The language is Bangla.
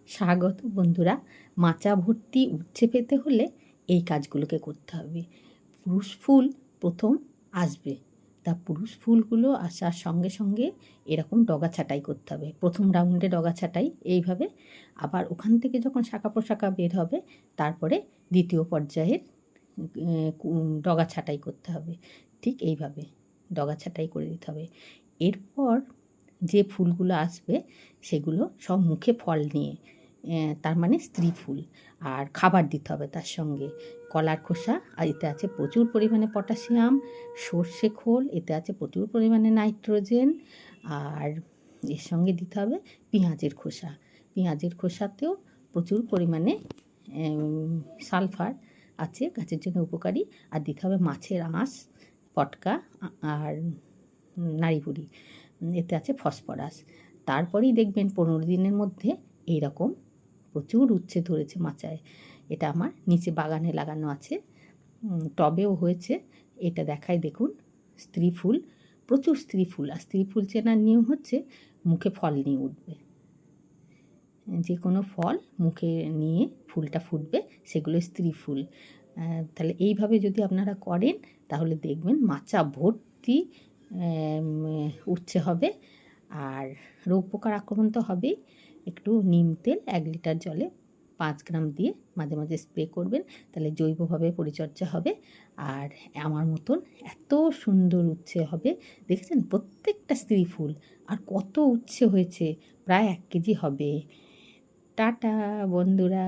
স্বাগত বন্ধুরা। মাচা ভর্তি উচ্ছে পেতে হলে এই কাজগুলোকে করতে হবে। পুরুষ ফুল প্রথম আসবে, তা পুরুষ ফুলগুলো আসার সঙ্গে সঙ্গে এরকম ডগা ছাঁটাই করতে হবে। প্রথম রাউন্ডে ডগা ছাঁটাই এইভাবে, আবার ওখান থেকে যখন শাখা প্রশাখা বের হবে তারপরে দ্বিতীয় পর্যায়ের ডগা ছাঁটাই করতে হবে। ঠিক এইভাবে ডগা ছাঁটাই করে দিতে হবে। এরপর যে ফুলগুলো আসবে সেগুলো সব মুখে ফল নিয়ে, তার মানে স্ত্রী ফুল। আর খাবার দিতে হবে তার সঙ্গে কলার খোসা, আর এতে আছে প্রচুর পরিমাণে পটাশিয়াম। সর্ষে খোল, এতে আছে প্রচুর পরিমাণে নাইট্রোজেন। আর এর সঙ্গে দিতে হবে পেঁয়াজের খোসা। পেঁয়াজের খোসাতেও প্রচুর পরিমাণে সালফার আছে, গাছের জন্য উপকারী। আর দিতে হবে মাছের আঁশ, পটকা আর নাড়িভুড়ি, এতে আছে ফসফরাস। তারপরেই দেখবেন 15 দিনের মধ্যে এইরকম প্রচুর উচ্ছে ধরেছে মাচায়। এটা আমার নিচে বাগানে লাগানো আছে, টবেও হয়েছে। এটা দেখাই দেখুন, স্ত্রী ফুল, প্রচুর স্ত্রী ফুল। আর স্ত্রী ফুল চেনার নিয়ম হচ্ছে মুখে ফল নিয়ে উঠবে। যে কোনো ফল মুখে নিয়ে ফুলটা ফুটবে, সেগুলো স্ত্রী ফুল। তাহলে এইভাবে যদি আপনারা করেন তাহলে দেখবেন মাচা ভর্তি উচ্ছে হবে। আর রোগ পোকার আক্রমণ তো হবেই। একটু নিম তেল 1 লিটার জলে 5 গ্রাম দিয়ে মাঝে মাঝে স্প্রে করবেন, তাহলে জৈবভাবে পরিচর্যা হবে। আর আমার মতন এত সুন্দর উচ্ছে হবে, দেখেছেন প্রত্যেকটা স্ত্রী ফুল। আর কত উচ্ছে হয়েছে, প্রায় 1 কেজি হবে। টাটা বন্ধুরা।